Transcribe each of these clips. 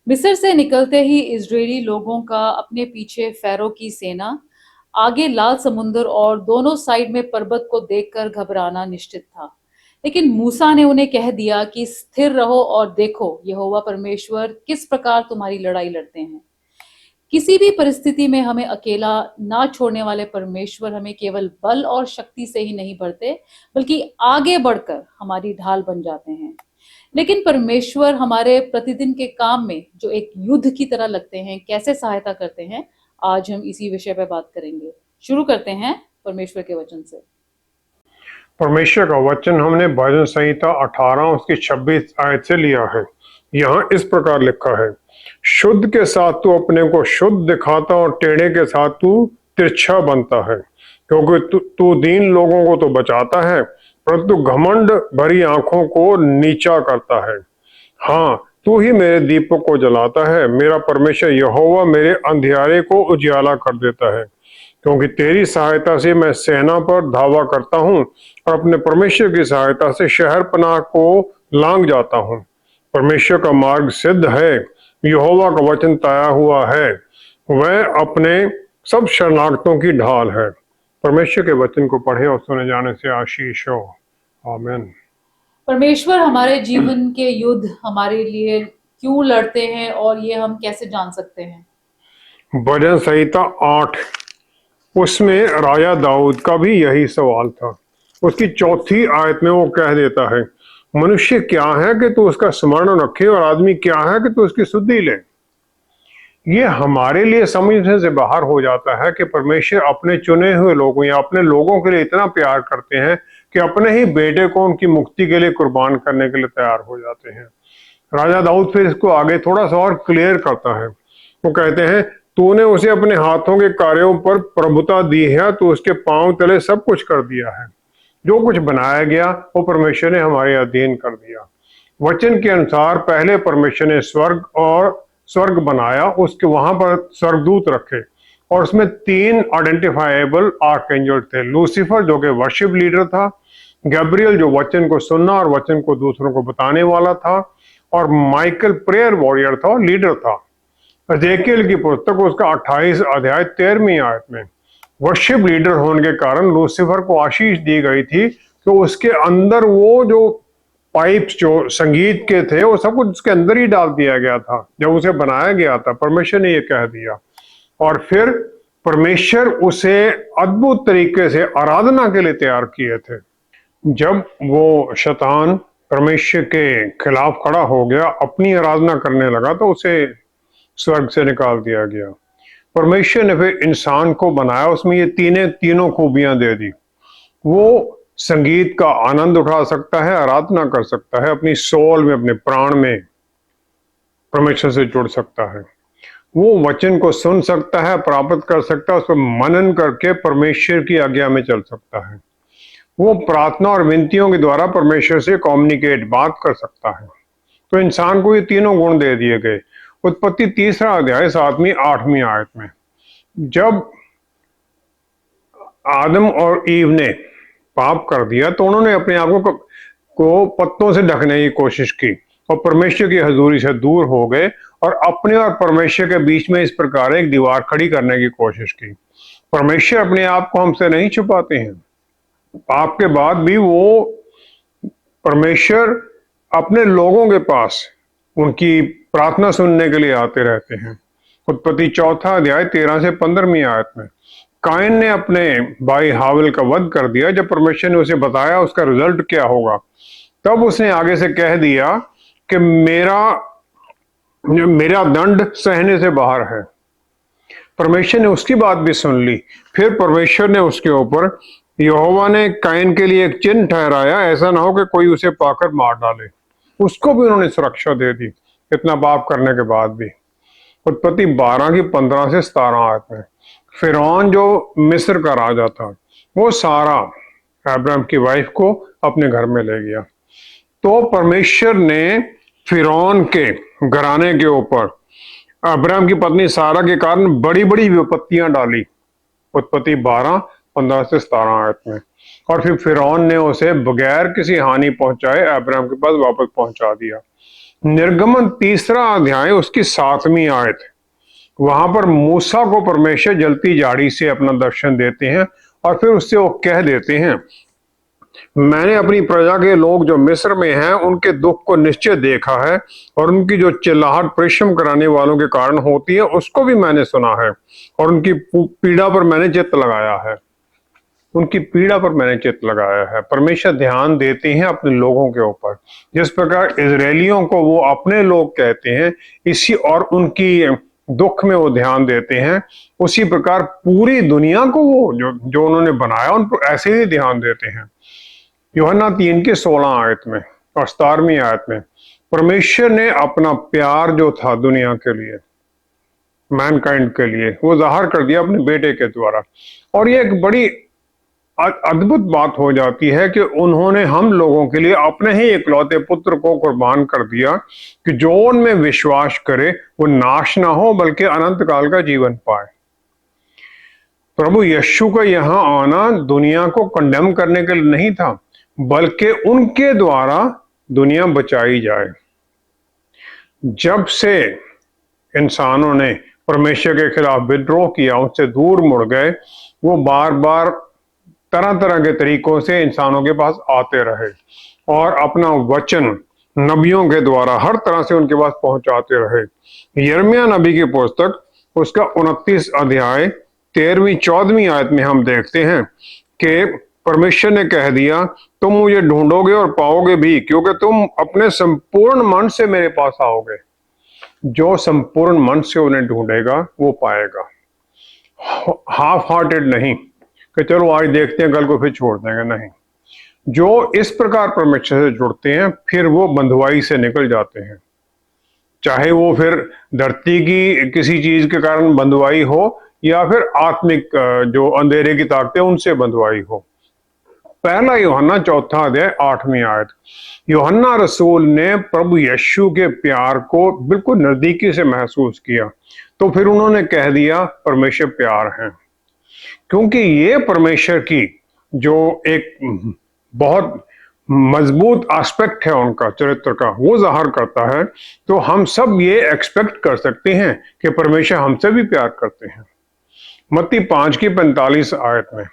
मिस्र से निकलते ही इजरायली लोगों का अपने पीछे फ़ारो की सेना, आगे लाल समुंदर और दोनों साइड में पर्वत को देखकर घबराना निश्चित था। लेकिन मूसा ने उन्हें कह दिया कि स्थिर रहो और देखो यहोवा परमेश्वर किस प्रकार तुम्हारी लड़ाई लड़ते हैं। किसी भी परिस्थिति में हमें अकेला ना छोड़ने वाले परमेश्वर हमें केवल बल और शक्ति से ही नहीं भरते, बल्कि आगे बढ़कर हमारी ढाल बन जाते हैं। लेकिन परमेश्वर हमारे प्रतिदिन के काम में जो एक युद्ध की तरह लगते हैं, कैसे सहायता करते हैं, आज हम इसी विषय पर बात करेंगे। शुरू करते हैं परमेश्वर के वचन से। परमेश्वर का वचन हमने भजन संहिता 18 उसकी 26 आयत से लिया है। यहाँ इस प्रकार लिखा है, शुद्ध के साथ तू अपने को शुद्ध दिखाता और टेढ़े के साथ तू तिरछा बनता है, क्योंकि तू दीन लोगों को तो बचाता है, परंतु घमंड भरी आंखों को नीचा करता है। हाँ, तू ही मेरे दीपक को जलाता है, मेरा परमेश्वर यहोवा मेरे अंधियारे को उजियाला कर देता है। क्योंकि तेरी सहायता से मैं सेना पर धावा करता हूँ और अपने परमेश्वर की सहायता से शहर पनाह को लांग जाता हूँ। परमेश्वर का मार्ग सिद्ध है, यहोवा का वचन ताया हुआ है, वह अपने सब शरणागतों की ढाल है। परमेश्वर के वचन को पढ़े और सुने जाने से आशीष हो। आमीन। परमेश्वर हमारे जीवन के युद्ध हमारे लिए क्यों लड़ते हैं और ये हम कैसे जान सकते हैं? भजन संहिता 8 उसमें राजा दाऊद का भी यही सवाल था। उसकी चौथी आयत में वो कह देता है, मनुष्य क्या है कि तू उसका स्मरण रखे और आदमी क्या है कि तू उसकी सुधि ले। ये हमारे लिए समझने से बाहर हो जाता है कि परमेश्वर अपने चुने हुए लोगों या अपने लोगों के लिए इतना प्यार करते हैं कि अपने ही बेटे को उनकी मुक्ति के लिए कुर्बान करने के लिए तैयार हो जाते हैं। राजा दाऊद फिर इसको आगे थोड़ा सा और क्लियर करता है। वो कहते हैं, तूने उसे अपने हाथों के कार्यों पर प्रभुता दी है, तो उसके पांव तले सब कुछ कर दिया है। जो कुछ बनाया गया वो परमेश्वर ने हमारे अधीन कर दिया। वचन के अनुसार पहले परमेश्वर ने स्वर्ग बनाया, उसके वहां पर स्वर्गदूत रखे और उसमें 3 आइडेंटिफाइबल आर्कएंजल थे। लूसीफर जो कि वर्शिप लीडर था, गैब्रियल जो वचन को सुनना और वचन को दूसरों को बताने वाला था, और माइकल प्रेयर वॉरियर था और लीडर था। एजेकियल की पुस्तक उसका 28 अध्याय 13वीं आयत में वर्शिप लीडर होने के कारण लूसीफर को आशीष दी गई थी कि उसके अंदर वो जो पाइप्स जो संगीत के थे वो सब कुछ उसके अंदर ही डाल दिया गया था जब उसे बनाया गया था। परमेश्वर ने ये कह दिया और फिर परमेश्वर उसे अद्भुत तरीके से आराधना के लिए तैयार किए थे। जब वो शैतान परमेश्वर के खिलाफ खड़ा हो गया, अपनी आराधना करने लगा, तो उसे स्वर्ग से निकाल दिया गया। परमेश्वर ने फिर इंसान को बनाया, उसमें ये तीनों खूबियां दे दी। वो संगीत का आनंद उठा सकता है, आराधना कर सकता है, अपनी सोल में, अपने प्राण में परमेश्वर से जुड़ सकता है। वो वचन को सुन सकता है, प्राप्त कर सकता है, उस पर मनन करके परमेश्वर की आज्ञा में चल सकता है। वो प्रार्थना और विनतियों के द्वारा परमेश्वर से कम्युनिकेट, बात कर सकता है। तो इंसान को ये तीनों गुण दे दिए गए। उत्पत्ति 3 अध्याय 7वीं 8वीं आयत में जब आदम और ईव ने पाप कर दिया तो उन्होंने अपने आप को पत्तों से ढकने की कोशिश की और परमेश्वर की हजूरी से दूर हो गए और अपने और परमेश्वर के बीच में इस प्रकार एक दीवार खड़ी करने की कोशिश की। परमेश्वर अपने आप को हमसे नहीं छुपाते हैं। पाप के बाद भी वो परमेश्वर अपने लोगों के पास उनकी प्रार्थना सुनने के लिए आते रहते हैं। उत्पत्ति 4 अध्याय 13 से 15वीं आयत में कायन ने अपने भाई हाविल का वध कर दिया। जब परमेश्वर ने उसे बताया उसका रिजल्ट क्या होगा, तब उसने आगे से कह दिया कि मेरा दंड सहने से बाहर है। परमेश्वर ने उसकी बात भी सुन ली। फिर परमेश्वर ने उसके ऊपर, यहोवा ने कायन के लिए एक चिन्ह ठहराया, ऐसा ना हो कि कोई उसे पाकर मार डाले। उसको भी उन्होंने सुरक्षा दे दी इतना पाप करने के बाद भी। उत्पत्ति 12 की 15 से 17 आयत में फिरौन जो मिस्र का राजा था, वो सारा अब्राहम की वाइफ को अपने घर में ले गया। तो परमेश्वर ने फिरौन के घराने के ऊपर अब्राहम की पत्नी सारा के कारण बड़ी बड़ी विपत्तियां डाली। उत्पत्ति 12 15 से 17 आयत में। और फिर फिरौन ने उसे बगैर किसी हानि पहुंचाए अब्राहम के पास वापस पहुंचा दिया। निर्गमन 3 अध्याय उसकी 7वीं आयत, वहां पर मूसा को परमेश्वर जलती झाड़ी से अपना दर्शन देते हैं और फिर उससे वो कह देते हैं, मैंने अपनी प्रजा के लोग जो मिस्र में हैं उनके दुख को निश्चय देखा है और उनकी जो चिल्लाहट परिश्रम कराने वालों के कारण होती है उसको भी मैंने सुना है और उनकी पीड़ा पर मैंने चित्त लगाया है। उनकी पीड़ा पर मैंने चित्त लगाया है। परमेश्वर ध्यान देते हैं अपने लोगों के ऊपर। जिस प्रकार इजरायलियों को वो अपने लोग कहते हैं, इसी और उनकी दुख में वो ध्यान देते हैं, उसी प्रकार पूरी दुनिया को वो जो उन्होंने बनाया उन पर ऐसे ही ध्यान देते हैं। यूहन्ना 3 के 16 आयत में और 17वीं आयत में परमेश्वर ने अपना प्यार जो था दुनिया के लिए, मैनकाइंड के लिए, वो जाहिर कर दिया अपने बेटे के द्वारा। और ये एक बड़ी अद्भुत बात हो जाती है कि उन्होंने हम लोगों के लिए अपने ही इकलौते पुत्र को कुर्बान कर दिया कि जो उनमें विश्वास करे वो नाश ना हो बल्कि अनंत काल का जीवन पाए। प्रभु यीशु का यहाँ आना दुनिया को कंडेम करने के लिए नहीं था, बल्कि उनके द्वारा दुनिया बचाई जाए। जब से इंसानों ने परमेश्वर के खिलाफ विद्रोह किया, उनसे दूर मुड़ गए, वो बार बार तरह तरह के तरीकों से इंसानों के पास आते रहे और अपना वचन नबियों के द्वारा हर तरह से उनके पास पहुंचाते रहे। यिर्मयाह नबी की पुस्तक उसका 29 अध्याय 13वीं 14वीं आयत में हम देखते हैं कि परमेश्वर ने कह दिया, तुम मुझे ढूंढोगे और पाओगे भी, क्योंकि तुम अपने संपूर्ण मन से मेरे पास आओगे। जो संपूर्ण मन से उन्हें ढूंढेगा वो पाएगा। हाफ हार्टेड नहीं कि चलो आज देखते हैं कल को फिर छोड़ देंगे, नहीं। जो इस प्रकार परमेश्वर से जुड़ते हैं फिर वो बंधुआई से निकल जाते हैं, चाहे वो फिर धरती की किसी चीज के कारण बंधुआई हो या फिर आत्मिक जो अंधेरे की ताकतें उनसे बंधुआई हो। पहला यूहन्ना 4 अध्याय 8वीं आयत, यूहन्ना रसूल ने प्रभु यीशु के प्यार को बिल्कुल नजदीकी से महसूस किया, तो फिर उन्होंने कह दिया परमेश्वर प्यार है। क्योंकि ये परमेश्वर की जो एक बहुत मजबूत एस्पेक्ट है उनका चरित्र का, वो जाहिर करता है, तो हम सब ये एक्सपेक्ट कर सकते हैं कि परमेश्वर हमसे भी प्यार करते हैं। मत्ती 5 की 45 आयत में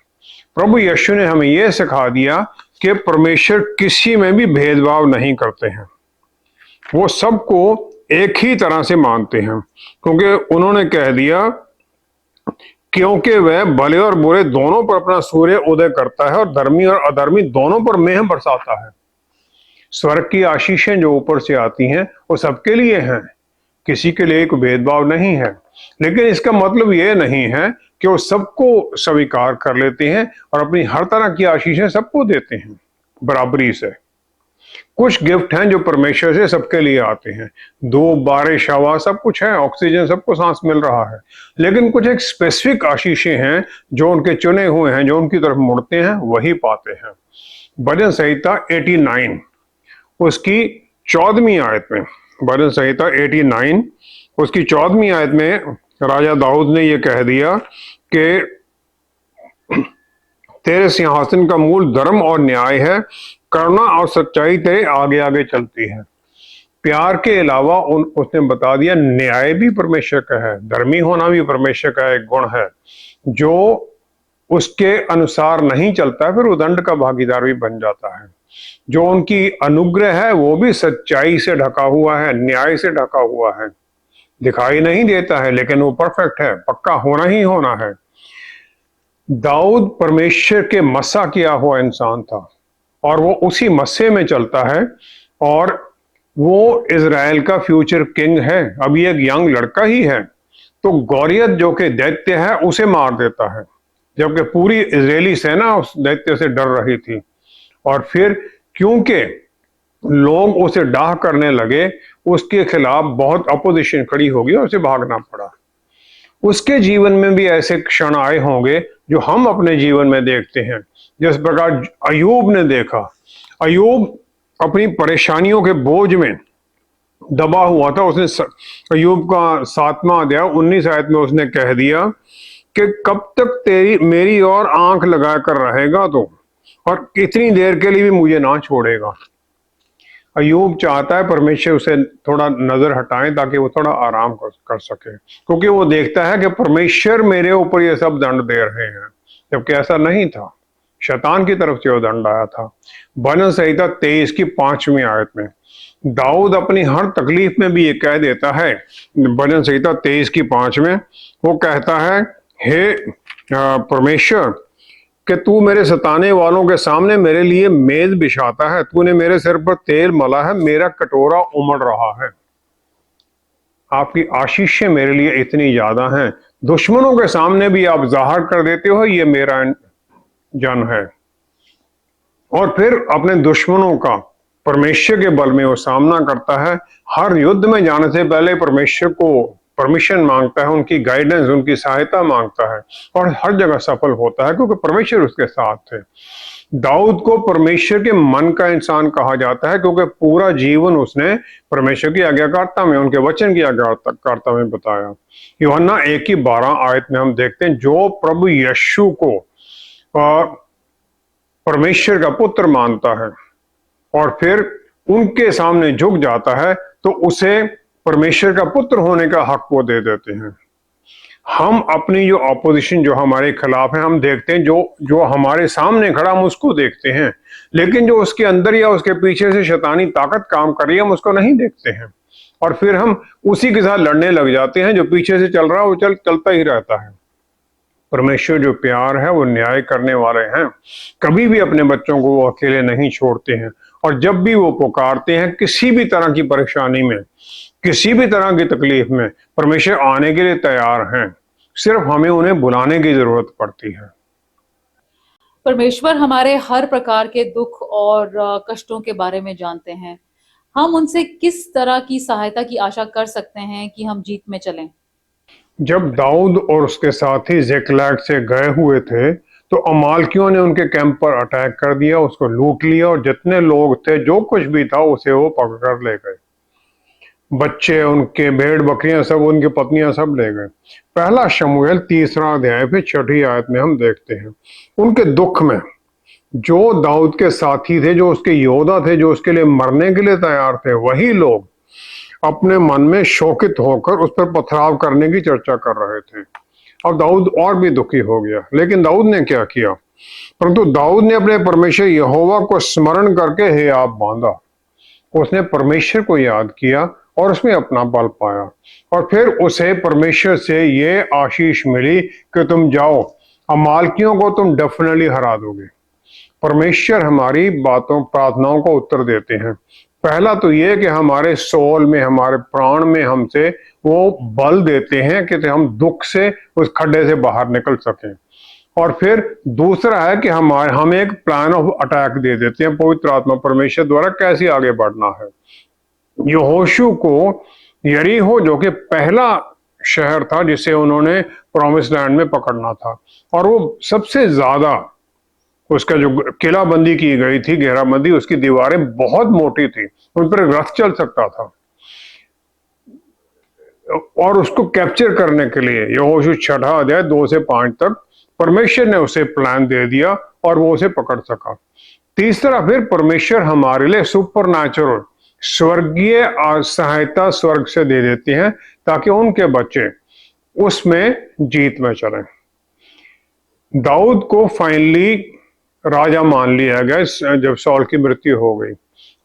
प्रभु यीशु ने हमें यह सिखा दिया कि परमेश्वर किसी में भी भेदभाव नहीं करते हैं, वो सबको एक ही तरह से मानते हैं। क्योंकि उन्होंने कह दिया, क्योंकि वह भले और बुरे दोनों पर अपना सूर्य उदय करता है और धर्मी और अधर्मी दोनों पर मेह बरसाता है। स्वर्ग की आशीषें जो ऊपर से आती हैं वो सबके लिए हैं, किसी के लिए कोई भेदभाव नहीं है। लेकिन इसका मतलब ये नहीं है कि वो सबको स्वीकार कर लेते हैं और अपनी हर तरह की आशीषें सबको देते हैं बराबरी से। कुछ गिफ्ट हैं जो परमेश्वर से सबके लिए आते हैं, धूप, बारिश, हवा, सब कुछ है, ऑक्सीजन, सबको सांस मिल रहा है। लेकिन कुछ एक स्पेसिफिक आशीषें हैं जो उनके चुने हुए हैं, जो उनकी तरफ मुड़ते हैं वही पाते हैं। भजन संहिता 89 उसकी 14वीं आयत में, भजन संहिता 89 उसकी 14वीं आयत में राजा दाऊद ने यह कह दिया कि तेरे सिंहासन का मूल धर्म और न्याय है, करुणा और सच्चाई तेरे आगे आगे चलती है। प्यार के अलावा उसने बता दिया न्याय भी परमेश्वर का है, धर्मी होना भी परमेश्वर का एक गुण है। जो उसके अनुसार नहीं चलता है फिर वो दंड का भागीदार भी बन जाता है। जो उनकी अनुग्रह है वो भी सच्चाई से ढका हुआ है, न्याय से ढका हुआ है, दिखाई नहीं देता है लेकिन वो परफेक्ट है, पक्का होना ही होना है। दाऊद परमेश्वर के मसा किया हुआ इंसान था और वो उसी मस्से में चलता है और वो इजराइल का फ्यूचर किंग है। अभी एक यंग लड़का ही है तो गौरियत जो कि दैत्य है उसे मार देता है, जबकि पूरी इजरायली सेना उस दैत्य से डर रही थी। और फिर क्योंकि लोग उसे डाह करने लगे, उसके खिलाफ बहुत अपोजिशन खड़ी होगी और उसे भागना पड़ा। उसके जीवन में भी ऐसे क्षण आए होंगे जो हम अपने जीवन में देखते हैं। जिस प्रकार अयूब ने देखा, अयूब अपनी परेशानियों के बोझ में दबा हुआ था। उसने अयूब का 7वां अध्याय 19 आयत में उसने कह दिया कि कब तक तेरी मेरी और आंख लगा कर रहेगा तो, और कितनी देर के लिए भी मुझे ना छोड़ेगा। अयूब चाहता है परमेश्वर उसे थोड़ा नजर हटाएं ताकि वो थोड़ा आराम कर सके, क्योंकि वो देखता है कि परमेश्वर मेरे ऊपर ये सब दंड दे रहे हैं, जबकि ऐसा नहीं था। शैतान की तरफ से वो दंड आया था। भजन संहिता 23 की 5वीं आयत में दाऊद अपनी हर तकलीफ में भी ये कह देता है। भजन संहिता 23 की 5 में वो कहता है, हे परमेश्वर, कि तू मेरे सताने वालों के सामने मेरे लिए मेज बिछाता है, तूने मेरे सिर पर तेल मला है, मेरा कटोरा उमड़ रहा है। आपकी आशीषें मेरे लिए इतनी ज्यादा हैं, दुश्मनों के सामने भी आप जाहिर कर देते हो ये मेरा जन है। और फिर अपने दुश्मनों का परमेश्वर के बल में वो सामना करता है। हर युद्ध में जाने से पहले परमेश्वर को परमिशन मांगता है, उनकी गाइडेंस, उनकी सहायता मांगता है, और हर जगह सफल होता है क्योंकि परमेश्वर उसके साथ थे। दाऊद को परमेश्वर के मन का इंसान कहा जाता है क्योंकि पूरा जीवन उसने परमेश्वर की आज्ञाकारिता में, उनके वचन की आज्ञाकारिता में बताया। यूहन्ना 1 की 12 आयत में हम देखते हैं, जो प्रभु यीशु को परमेश्वर का पुत्र मानता है और फिर उनके सामने झुक जाता है तो उसे परमेश्वर का पुत्र होने का हक वो दे देते हैं। हम अपनी जो ऑपोजिशन, जो हमारे खिलाफ है, हम देखते हैं, जो हमारे सामने खड़ा हम उसको देखते हैं, लेकिन जो उसके अंदर या उसके पीछे से शैतानी ताकत काम कर रही है हम उसको नहीं देखते हैं, और फिर हम उसी के साथ लड़ने लग जाते हैं। जो पीछे से चल रहा है वो चलता ही रहता है। परमेश्वर जो प्यार है वो न्याय करने वाले हैं, कभी भी अपने बच्चों को वो अकेले नहीं छोड़ते हैं, और जब भी वो पुकारते हैं किसी भी तरह की परेशानी में, किसी भी तरह की तकलीफ में, परमेश्वर आने के लिए तैयार हैं। सिर्फ हमें उन्हें बुलाने की जरूरत पड़ती है। परमेश्वर हमारे हर प्रकार के दुख और कष्टों के बारे में जानते हैं। हम उनसे किस तरह की सहायता की आशा कर सकते हैं कि हम जीत में चलें? जब दाऊद और उसके साथी ज़िक्लैग से गए हुए थे तो अमालेकियों ने उनके कैंप पर अटैक कर दिया, उसको लूट लिया, और जितने लोग थे, जो कुछ भी था, उसे वो पकड़ कर ले गए। बच्चे, उनके भेड़ बकरियां, सब, उनकी पत्नियां, सब ले गए। पहला शमूएल 3 अध्याय फिर 6 आयत में हम देखते हैं, उनके दुख में जो दाऊद के साथी थे, जो उसके योद्धा थे, जो उसके लिए मरने के लिए तैयार थे, वही लोग अपने मन में शोकित होकर उस पर पथराव करने की चर्चा कर रहे थे। अब दाऊद और भी दुखी हो गया, लेकिन दाऊद ने क्या किया? परंतु दाऊद ने अपने परमेश्वर यहोवा को स्मरण करके हियाव बांधा। उसने परमेश्वर को याद किया और उसमें अपना बल पाया, और फिर उसे परमेश्वर से ये आशीष मिली कि तुम जाओ, अमालेकियों को तुम डेफिनेटली हरा दोगे। परमेश्वर हमारी बातों, प्रार्थनाओं को उत्तर देते हैं। पहला तो ये कि हमारे सोल में, हमारे प्राण में हमसे वो बल देते हैं कि हम दुख से, उस खड्डे से बाहर निकल सकें। और फिर दूसरा है कि हम एक प्लान ऑफ अटैक दे देते हैं पवित्र आत्मा परमेश्वर द्वारा, कैसे आगे बढ़ना है। यहोशू को यरीहो, जो कि पहला शहर था जिसे उन्होंने प्रॉमिस लैंड में पकड़ना था, और वो सबसे ज्यादा, उसका जो किलाबंदी की गई थी, घेराबंदी, उसकी दीवारें बहुत मोटी थी, उन पर रथ चल सकता था, और उसको कैप्चर करने के लिए यहोशू 6 अध्याय 2 से 5 तक परमेश्वर ने उसे प्लान दे दिया और वो उसे पकड़ सका। तीसरा, फिर परमेश्वर हमारे लिए सुपरनैचुरल, स्वर्गीय सहायता स्वर्ग से दे देते हैं ताकि उनके बच्चे उसमें जीत में चलें। दाऊद को फाइनली राजा मान लिया गया जब सॉल की मृत्यु हो गई।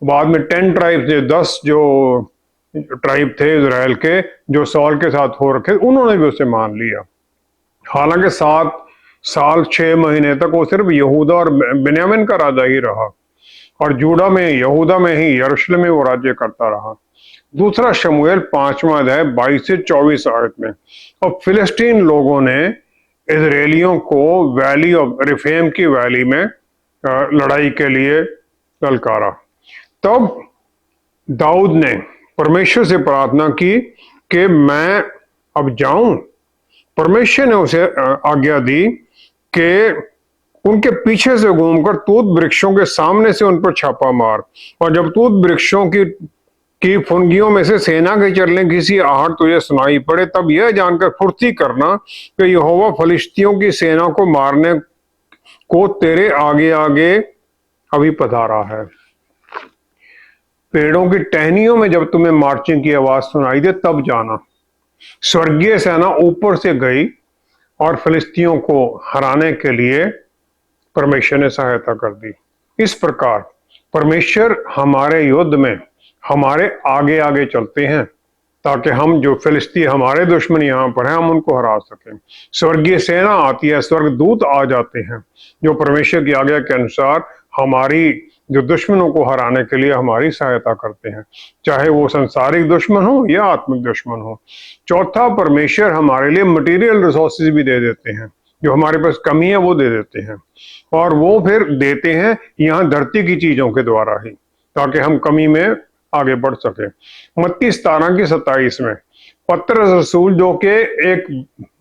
बाद में 10 ट्राइब थे, 10 जो ट्राइब थे इजराइल के, जो सॉल के साथ हो रखे, उन्होंने भी उसे मान लिया। हालांकि 7 साल 6 महीने तक वो सिर्फ यहूदा और बिन्यामीन का राजा ही रहा, और जूडा में, यहूदा में ही, यरूशलेम में वो राज्य करता रहा। दूसरा शमूएल 5वां अध्याय 22 से 24 आयत में, और फिलिस्तीन लोगों ने इजराइलियों को वैली ऑफ रिफेम की वैली में लड़ाई के लिए ललकारा। तब दाऊद ने परमेश्वर से प्रार्थना की कि मैं अब जाऊं। परमेश्वर ने उसे आज्ञा दी कि उनके पीछे से घूमकर तूत वृक्षों के सामने से उन पर छापा मार, और जब तूत वृक्षों की फुनगियों में से सेना के चलने की सी आहट तुझे सुनाई पड़े, तब यह जानकर फुर्ती करना कि यहोवा फलिश्तियों की सेना को मारने को तेरे आगे आगे अभी पधारा है। पेड़ों की टहनियों में जब तुम्हें मार्चिंग की आवाज सुनाई दे तब जाना। स्वर्गीय सेना ऊपर से गई और फिलिस्तियों को हराने के लिए परमेश्वर ने सहायता कर दी। इस प्रकार परमेश्वर हमारे युद्ध में हमारे आगे आगे चलते हैं ताकि हम जो फिलिस्ती हमारे दुश्मन यहाँ पर हैं हम उनको हरा सकें। स्वर्गीय सेना आती है, स्वर्गदूत आ जाते हैं जो परमेश्वर की आज्ञा के अनुसार हमारी जो दुश्मनों को हराने के लिए हमारी सहायता करते हैं, चाहे वो संसारिक दुश्मन हो या आत्मिक दुश्मन हो। चौथा, परमेश्वर हमारे लिए मटेरियल रिसोर्सेज भी दे देते हैं, जो हमारे पास कमी है वो दे देते हैं, और वो फिर देते हैं यहाँ धरती की चीजों के द्वारा ही, ताकि हम कमी में आगे बढ़ सके। मत्ती 17:27 में पतरस रसूल, जो कि एक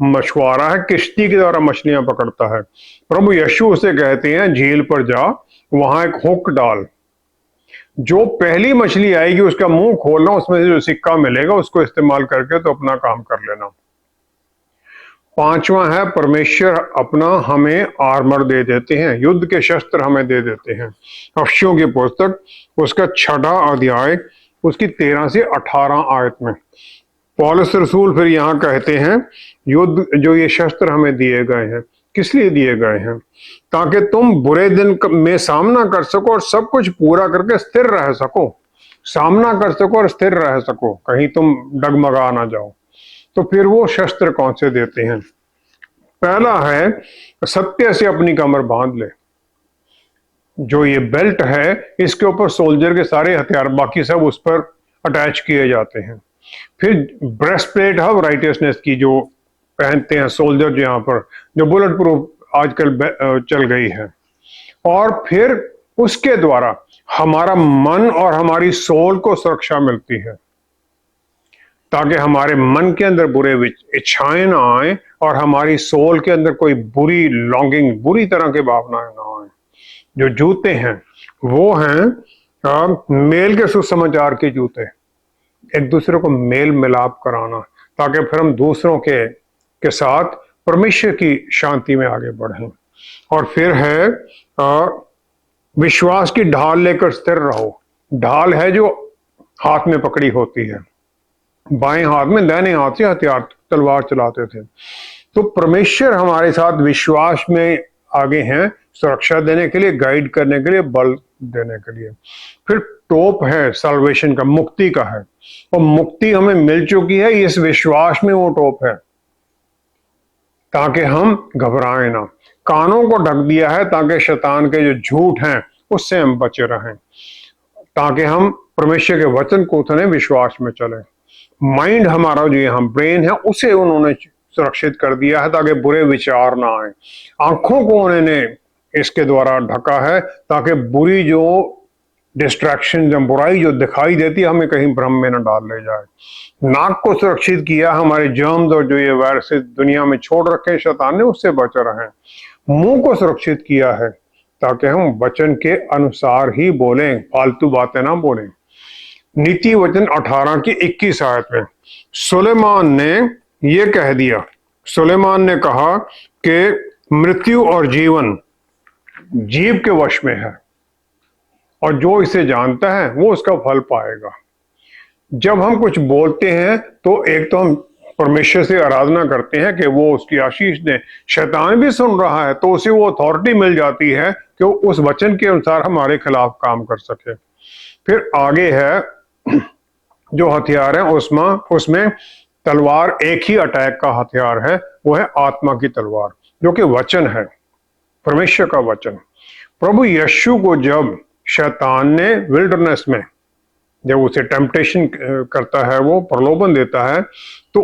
मछुआरा है, किश्ती के द्वारा मछलियां पकड़ता है, प्रभु यीशु उसे कहते हैं झील पर जा, वहां एक हुक डाल, जो पहली मछली आएगी उसका मुंह खोलना, उसमें से जो सिक्का मिलेगा उसको इस्तेमाल करके तो अपना काम कर लेना। पांचवा है, परमेश्वर अपना हमें आर्मर दे देते हैं, युद्ध के शस्त्र हमें दे देते हैं। अफ्सियों की पुस्तक उसका 6वां अध्याय उसकी 13 से 18 आयत में पौलुस रसूल फिर यहाँ कहते हैं युद्ध जो ये शस्त्र हमें दिए गए हैं किस लिए दिए गए हैं, ताकि तुम बुरे दिन में सामना कर सको और सब कुछ पूरा करके स्थिर रह सको। सामना कर सको और स्थिर रह सको, कहीं तुम डगमगा ना जाओ। तो फिर वो शस्त्र कौन से देते हैं? पहला है सत्य से अपनी कमर बांध ले। जो ये बेल्ट है इसके ऊपर सोल्जर के सारे हथियार बाकी सब उस पर अटैच किए जाते हैं। फिर ब्रेस्ट प्लेट है राइटियसनेस की जो पहनते हैं सोल्जर, जो यहाँ पर जो बुलेट प्रूफ आजकल चल गई है। और फिर उसके द्वारा हमारा मन और हमारी सोल को सुरक्षा मिलती है, ताकि हमारे मन के अंदर बुरे इच्छाएं ना आए और हमारी सोल के अंदर कोई बुरी लॉन्गिंग, बुरी तरह की भावनाएं ना आए। जो जूते हैं वो हैं मेल के सुसमाचार के जूते, एक दूसरे को मेल मिलाप कराना, ताकि फिर हम दूसरों के साथ परमेश्वर की शांति में आगे बढ़ें। और फिर है विश्वास की ढाल लेकर स्थिर रहो। ढाल है जो हाथ में पकड़ी होती है, बाएं हाथ में, दाहिने हाथ से हथियार तलवार चलाते थे। तो परमेश्वर हमारे साथ विश्वास में आगे हैं, सुरक्षा देने के लिए, गाइड करने के लिए, बल देने के लिए। फिर टोप है साल्वेशन का, मुक्ति का है, और मुक्ति हमें मिल चुकी है इस विश्वास में, वो टोप है ताकि हम घबराएं ना। कानों को ढक दिया है ताकि शैतान के जो झूठ हैं उससे हम बचे रहें, ताकि हम परमेश्वर के वचन को उतने विश्वास में चलें। माइंड हमारा जो यहाँ ब्रेन है उसे उन्होंने सुरक्षित कर दिया है ताकि बुरे विचार ना आए। आंखों को उन्होंने इसके द्वारा ढका है ताकि बुरी जो डिस्ट्रैक्शन, जब बुराई जो दिखाई देती है हमें कहीं भ्रम में न डाल ले जाए। नाक को सुरक्षित किया, हमारे जर्म्स और जो ये वायरसेस दुनिया में छोड़ रखे शैतान ने उससे बचे रहें। मुंह को सुरक्षित किया है ताकि हम वचन के अनुसार ही बोलें, फालतू बातें ना बोलें। नीति वचन 18 की 21 आयत में सुलेमान ने ये कह दिया, सुलेमान ने कहा कि मृत्यु और जीवन जीव के वश में है और जो इसे जानता है वो उसका फल पाएगा। जब हम कुछ बोलते हैं तो एक तो हम परमेश्वर से आराधना करते हैं कि वो उसकी आशीष दे, शैतान भी सुन रहा है तो उसे वो अथॉरिटी मिल जाती है कि वो उस वचन के अनुसार हमारे खिलाफ काम कर सके। फिर आगे है जो हथियार है उसमें तलवार, एक ही अटैक का हथियार है, वो है आत्मा की तलवार जो कि वचन है, परमेश्वर का वचन। प्रभु यीशु को जब शैतान ने विल्डरनेस में जब उसे टेम्पटेशन करता है, वो प्रलोभन देता है, तो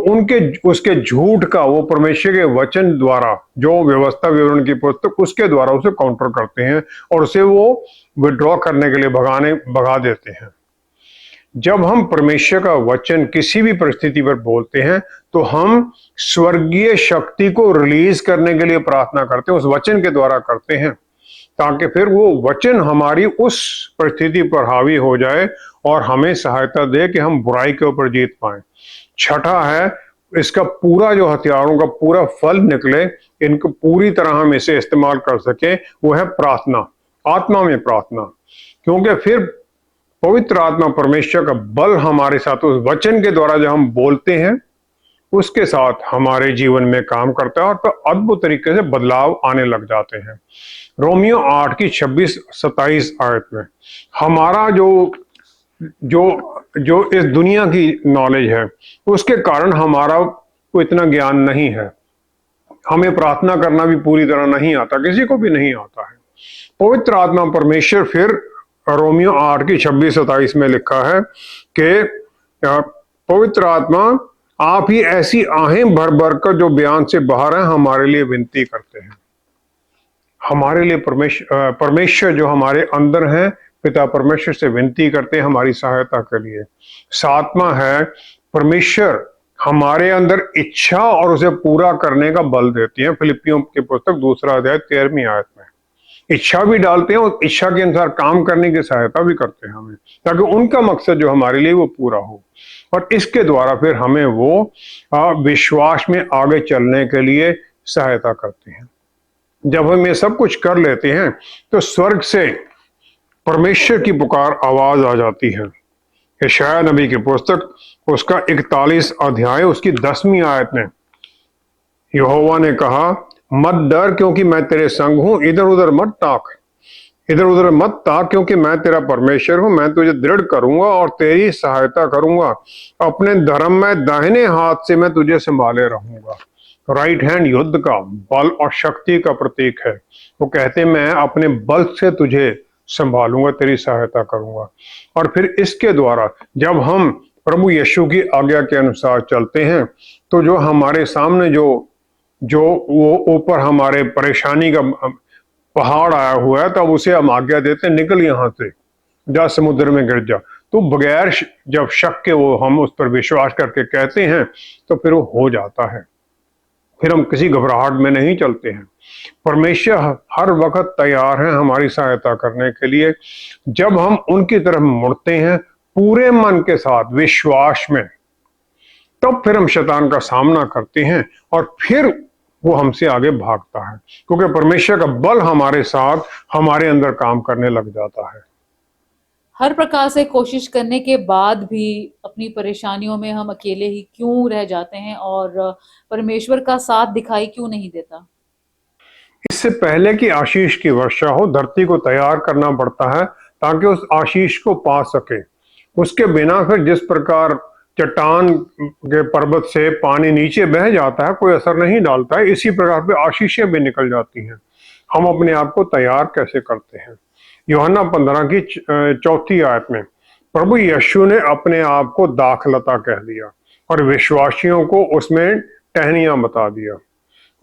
उसके झूठ का वो परमेश्वर के वचन द्वारा, जो व्यवस्था विवरण की पुस्तक उसके द्वारा उसे काउंटर करते हैं और उसे वो विड्रॉ करने के लिए भगा देते हैं। जब हम परमेश्वर का वचन किसी भी परिस्थिति पर बोलते हैं तो हम स्वर्गीय शक्ति को रिलीज करने के लिए प्रार्थना करते हैं, उस वचन के द्वारा करते हैं, ताकि फिर वो वचन हमारी उस परिस्थिति पर हावी हो जाए और हमें सहायता दे कि हम बुराई के ऊपर जीत पाएं। छठा है इसका पूरा जो हथियारों का पूरा फल निकले, इनको पूरी तरह हम इसे इस्तेमाल कर सके, वो है प्रार्थना, आत्मा में प्रार्थना। क्योंकि फिर पवित्र आत्मा परमेश्वर का बल हमारे साथ उस वचन के द्वारा जब हम बोलते हैं उसके साथ हमारे जीवन में काम करता है और फिर अद्भुत तरीके से बदलाव आने लग जाते हैं। रोमियो 8 की 26-27 आयत में हमारा जो जो जो इस दुनिया की नॉलेज है उसके कारण हमारा को इतना ज्ञान नहीं है, हमें प्रार्थना करना भी पूरी तरह नहीं आता, किसी को भी नहीं आता है। पवित्र आत्मा परमेश्वर फिर रोमियो 8 की 26-27 में लिखा है कि पवित्र आत्मा आप ही ऐसी आहें भर भर कर जो बयान से बाहर है हमारे लिए विनती करते हैं। हमारे लिए परमेश्वर जो हमारे अंदर हैं, पिता परमेश्वर से विनती करते हैं हमारी सहायता के लिए। सातवां है परमेश्वर हमारे अंदर इच्छा और उसे पूरा करने का बल देती है। फिलिपियों की पुस्तक 2 अध्याय 13वीं आयत में इच्छा भी डालते हैं और इच्छा के अनुसार काम करने की सहायता भी करते हैं हमें, ताकि उनका मकसद जो हमारे लिए वो पूरा हो। और इसके द्वारा फिर हमें वो विश्वास में आगे चलने के लिए सहायता करते हैं। जब हम ये सब कुछ कर लेते हैं तो स्वर्ग से परमेश्वर की पुकार आवाज आ जाती है। यशायाह नबी की पुस्तक उसका 41 अध्याय उसकी 10वीं आयत में यहोवा ने कहा, मत डर क्योंकि मैं तेरे संग हूं, इधर उधर मत ताक, इधर उधर मत ताक क्योंकि मैं तेरा परमेश्वर हूं, मैं तुझे दृढ़ करूंगा और तेरी सहायता करूंगा, अपने धर्म में दाहिने हाथ से मैं तुझे संभाले रहूंगा। राइट हैंड युद्ध का बल और शक्ति का प्रतीक है। वो कहते मैं अपने बल से तुझे संभालूंगा, तेरी सहायता करूंगा। और फिर इसके द्वारा जब हम प्रभु यीशु की आज्ञा के अनुसार चलते हैं तो जो हमारे सामने जो वो ऊपर हमारे परेशानी का पहाड़ आया हुआ है, तब उसे हम आज्ञा देते हैं निकल यहां से, जा समुद्र में गिर जा। तो बगैर जब शक के वो हम उस पर विश्वास करके कहते हैं तो फिर वो हो जाता है। फिर हम किसी घबराहट में नहीं चलते हैं। परमेश्वर हर वक्त तैयार है हमारी सहायता करने के लिए। जब हम उनकी तरफ मुड़ते हैं पूरे मन के साथ विश्वास में, तब फिर हम शैतान का सामना करते हैं और फिर वो हमसे आगे भागता है, क्योंकि परमेश्वर का बल हमारे साथ हमारे अंदर काम करने लग जाता है। हर प्रकार से कोशिश करने के बाद भी अपनी परेशानियों में हम अकेले ही क्यों रह जाते हैं और परमेश्वर का साथ दिखाई क्यों नहीं देता? इससे पहले कि आशीष की वर्षा हो, धरती को तैयार करना पड़ता है ताकि उस आशीष को पा सके। उसके बिना फिर जिस प्रकार चट्टान के पर्वत से पानी नीचे बह जाता है, कोई असर नहीं डालता है, इसी प्रकार पे आशीषें भी निकल जाती हैं। हम अपने आप को तैयार कैसे करते हैं? यूहन्ना 15 की 4वीं आयत में प्रभु यीशु ने अपने आप को दाखलता कह दिया और विश्वासियों को उसमें टहनियां बता दिया।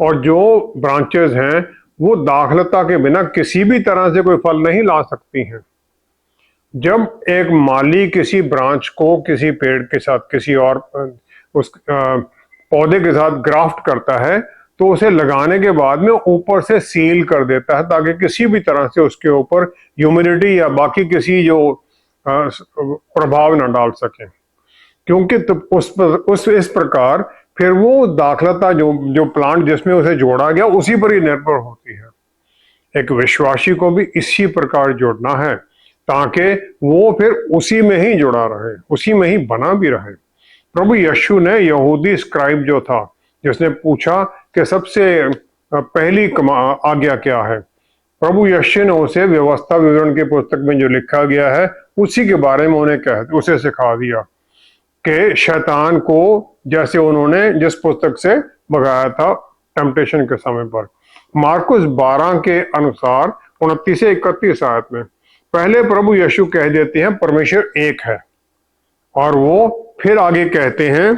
और जो ब्रांचेस हैं वो दाखलता के बिना किसी भी तरह से कोई फल नहीं ला सकती हैं। जब एक माली किसी ब्रांच को किसी पेड़ के साथ किसी और उस पौधे के साथ ग्राफ्ट करता है तो उसे लगाने के बाद में ऊपर से सील कर देता है ताकि किसी भी तरह से उसके ऊपर ह्यूमिडिटी या बाकी किसी जो प्रभाव न डाल सके, क्योंकि तो इस प्रकार फिर वो दाखलता जो प्लांट जिसमें उसे जोड़ा गया उसी पर ही निर्भर होती है। एक विश्वासी को भी इसी प्रकार जोड़ना है ताकि वो फिर उसी में ही जुड़ा रहे, उसी में ही बना भी रहे। प्रभु यीशु ने यहूदी स्क्राइब जो था जिसने पूछा कि सबसे पहली आज्ञा क्या है, प्रभु यीशु ने उसे व्यवस्था विवरण की पुस्तक में जो लिखा गया है उसी के बारे में उसे सिखा दिया कि शैतान को जैसे उन्होंने जिस पुस्तक से भगाया था टेम्पटेशन के समय पर। मार्कुस 12 के अनुसार 29 से 31 आयत में पहले प्रभु यीशु कह देते हैं परमेश्वर एक है, और वो फिर आगे कहते हैं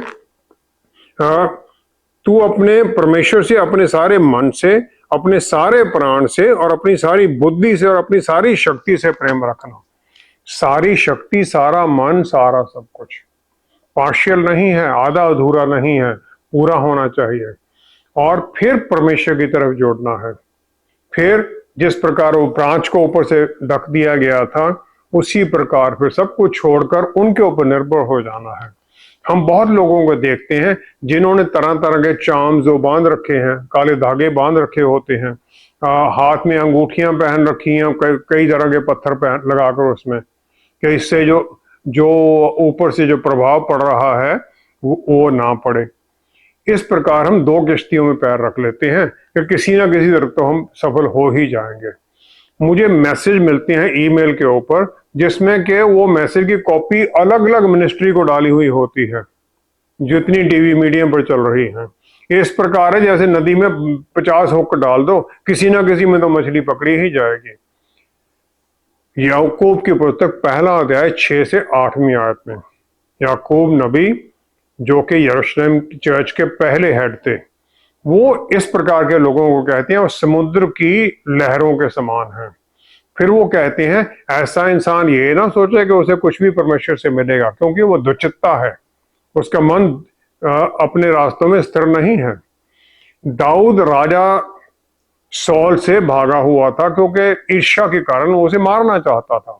तू अपने परमेश्वर से अपने सारे मन से, अपने सारे प्राण से और अपनी सारी बुद्धि से और अपनी सारी शक्ति से प्रेम रखना। सारी शक्ति, सारा मन, सारा सब कुछ पार्शियल नहीं है, आधा अधूरा नहीं है, पूरा होना चाहिए। और फिर परमेश्वर की तरफ जोड़ना है। फिर जिस प्रकार वो ब्रांच को ऊपर से ढक दिया गया था उसी प्रकार फिर सब कुछ छोड़कर उनके ऊपर निर्भर हो जाना है। हम बहुत लोगों को देखते हैं जिन्होंने तरह तरह के चार्म जो बांध रखे हैं, काले धागे बांध रखे होते हैं, हाथ में अंगूठियां पहन रखी हैं, कई तरह के पत्थर पहन लगाकर उसमें, कि इससे जो जो ऊपर से जो प्रभाव पड़ रहा है वो ना पड़े। इस प्रकार हम दो किश्तियों में पैर रख लेते हैं कि किसी ना किसी तरफ तो हम सफल हो ही जाएंगे। मुझे मैसेज मिलते हैं ईमेल के ऊपर जिसमें कि वो मैसेज की कॉपी अलग अलग मिनिस्ट्री को डाली हुई होती है, जितनी टीवी मीडियम पर चल रही हैं। इस प्रकार है जैसे नदी में 50 हुक डाल दो, किसी ना किसी में तो मछली पकड़ी ही जाएगी। याकूब की पुस्तक पहला अध्याय 6 से 8वीं आयत में याकूब नबी, जो कि यरूशलेम चर्च के पहले हेड थे, वो इस प्रकार के लोगों को कहते हैं और समुद्र की लहरों के समान है। फिर वो कहते हैं ऐसा इंसान ये ना सोचे कि उसे कुछ भी परमेश्वर से मिलेगा, क्योंकि वो दुचित्ता है, उसका मन अपने रास्तों में स्थिर नहीं है। दाऊद राजा सौल से भागा हुआ था क्योंकि ईर्ष्या के कारण वो उसे मारना चाहता था।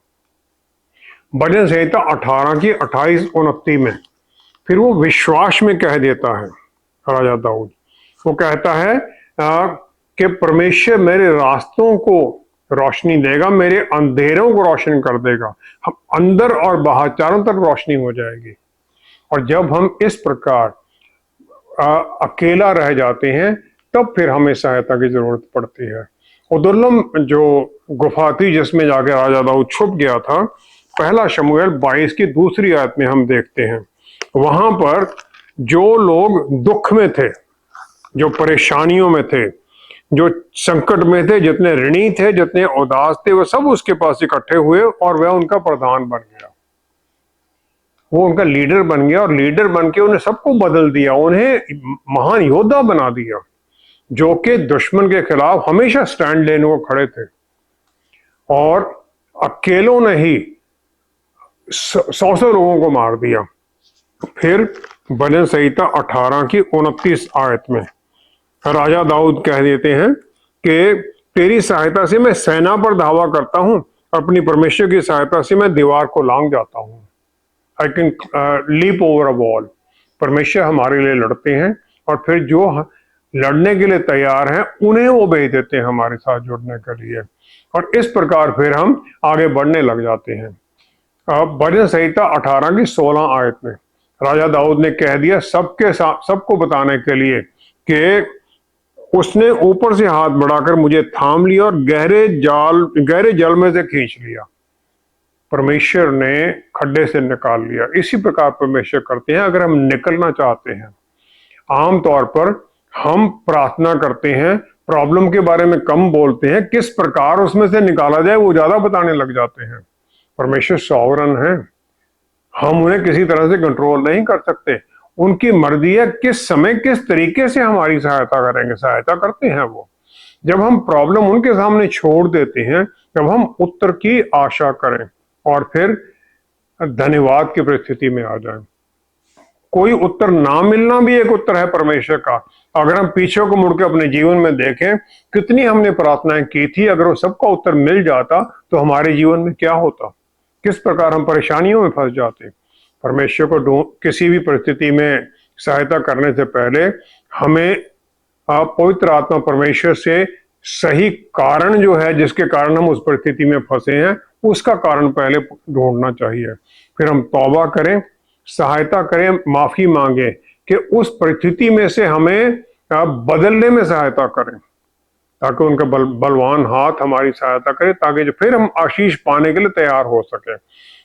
भजन संहिता 18 की 28-29 में फिर वो विश्वास में कह देता है, राजा दाऊद वो कहता है कि परमेश्वर मेरे रास्तों को रोशनी देगा, मेरे अंधेरों को रोशन कर देगा, हम अंदर और बाहर चारों तरफ रोशनी हो जाएगी। और जब हम इस प्रकार अकेला रह जाते हैं तब फिर हमें सहायता की जरूरत पड़ती है। उदुल्लम जो गुफा थी जिसमें जाके राजा दाऊद छुप गया था, पहला शमूएल 22 की दूसरी आयत में हम देखते हैं, वहां पर जो लोग दुख में थे, जो परेशानियों में थे, जो संकट में थे, जितने ऋणी थे, जितने उदास थे, वो सब उसके पास इकट्ठे हुए और वह उनका प्रधान बन गया, वो उनका लीडर बन गया और लीडर बन के उन्हें सबको बदल दिया, उन्हें महान योद्धा बना दिया जो कि दुश्मन के खिलाफ हमेशा स्टैंड लेने को खड़े थे। और अकेलों ने ही 100 लोगों को मार दिया। फिर भजन संहिता 18 की 29 आयत में राजा दाऊद कह देते हैं कि तेरी सहायता से मैं सेना पर धावा करता हूं, अपनी परमेश्वर की सहायता से मैं दीवार को लांघ जाता हूं। I can leap over a wall. परमेश्वर हमारे लिए लड़ते हैं और फिर जो लड़ने के लिए तैयार हैं उन्हें वो भेज देते हैं हमारे साथ जुड़ने के लिए, और इस प्रकार फिर हम आगे बढ़ने लग जाते हैं। भजन संहिता 18 की 16 आयत में राजा दाऊद ने कह दिया सबके साथ, सबको बताने के लिए कि उसने ऊपर से हाथ बढ़ाकर मुझे थाम लिया और गहरे जल में से खींच लिया। परमेश्वर ने खड्डे से निकाल लिया। इसी प्रकार परमेश्वर करते हैं अगर हम निकलना चाहते हैं। आमतौर पर हम प्रार्थना करते हैं, प्रॉब्लम के बारे में कम बोलते हैं, किस प्रकार उसमें से निकाला जाए वो ज्यादा बताने लग जाते हैं। परमेश्वर सॉवरन है, हम उन्हें किसी तरह से कंट्रोल नहीं कर सकते, उनकी मर्जी है किस समय किस तरीके से हमारी सहायता करेंगे, सहायता करते हैं वो। जब हम प्रॉब्लम उनके सामने छोड़ देते हैं, जब हम उत्तर की आशा करें और फिर धन्यवाद की परिस्थिति में आ जाएं। कोई उत्तर ना मिलना भी एक उत्तर है परमेश्वर का। अगर हम पीछे को मुड़ के अपने जीवन में देखें कितनी हमने प्रार्थनाएं की थी, अगर वो सबका उत्तर मिल जाता तो हमारे जीवन में क्या होता, किस प्रकार हम परेशानियों में फंस जाते। परमेश्वर को किसी भी परिस्थिति में सहायता करने से पहले हमें पवित्र आत्मा परमेश्वर से सही कारण जो है जिसके कारण हम उस परिस्थिति में फंसे हैं उसका कारण पहले ढूंढना चाहिए। फिर हम तौबा करें, सहायता करें, माफी मांगे कि उस परिस्थिति में से हमें बदलने में सहायता करें, ताकि उनका बलवान हाथ हमारी सहायता करे, ताकि जो फिर हम आशीष पाने के लिए तैयार हो सके।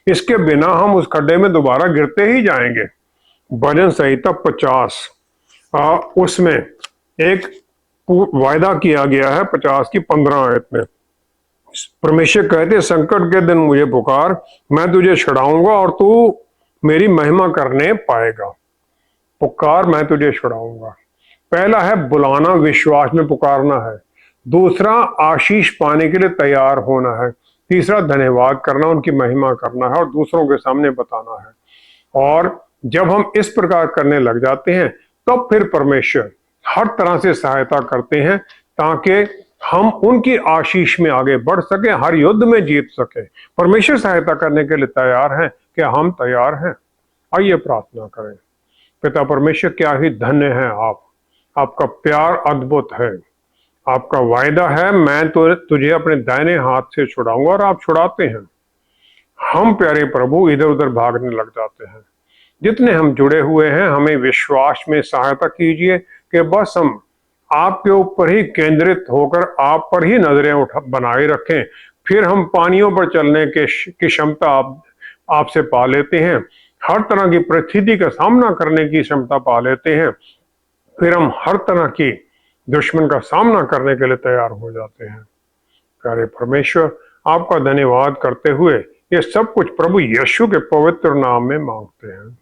इसके बिना हम उस खड्डे में दोबारा गिरते ही जाएंगे। भजन संहिता 50 उसमें एक वायदा किया गया है 50 की 15 आयत में। परमेश्वर कहते संकट के दिन मुझे पुकार, मैं तुझे छुड़ाऊंगा और तू मेरी महिमा करने पाएगा। पुकार, मैं तुझे छुड़ाऊंगा। पहला है बुलाना, विश्वास में पुकारना है। दूसरा आशीष पाने के लिए तैयार होना है। तीसरा धन्यवाद करना, उनकी महिमा करना है और दूसरों के सामने बताना है। और जब हम इस प्रकार करने लग जाते हैं तब फिर परमेश्वर हर तरह से सहायता करते हैं ताकि हम उनकी आशीष में आगे बढ़ सके, हर युद्ध में जीत सके। परमेश्वर सहायता करने के लिए तैयार है, क्या हम तैयार हैं? आइए प्रार्थना करें। पिता परमेश्वर, क्या ही धन्य है आप, आपका प्यार अद्भुत है। आपका वायदा है मैं तो तुझे अपने दाहिने हाथ से छुड़ाऊंगा और आप छुड़ाते हैं। हम प्यारे प्रभु इधर उधर भागने लग जाते हैं। जितने हम जुड़े हुए हैं, हमें विश्वास में सहायता कीजिए कि बस हम आपके ऊपर ही केंद्रित होकर आप पर ही नजरें उठा बनाए रखें। फिर हम पानियों पर चलने की क्षमता आपसे पा लेते हैं। हर तरह की परिस्थिति का सामना करने की क्षमता पा लेते हैं। फिर हम हर तरह की दुश्मन का सामना करने के लिए तैयार हो जाते हैं। प्यारे परमेश्वर, आपका धन्यवाद करते हुए ये सब कुछ प्रभु यीशु के पवित्र नाम में मांगते हैं।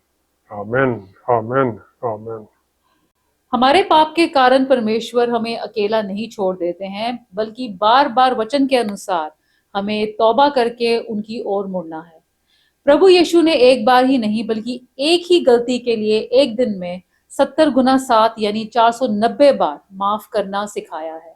आमेन, आमेन, आमेन। हमारे पाप के कारण परमेश्वर हमें अकेला नहीं छोड़ देते हैं, बल्कि बार बार वचन के अनुसार हमें तौबा करके उनकी ओर मुड़ना है। प्रभु यीशु ने एक बार ही नहीं बल्कि एक ही गलती के लिए एक दिन में 70 गुना 7 यानी 490 बार माफ करना सिखाया है।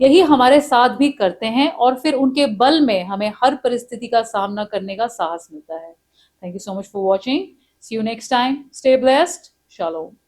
यही हमारे साथ भी करते हैं और फिर उनके बल में हमें हर परिस्थिति का सामना करने का साहस मिलता है। Thank you so much for watching. See you next time. Stay blessed. Shalom.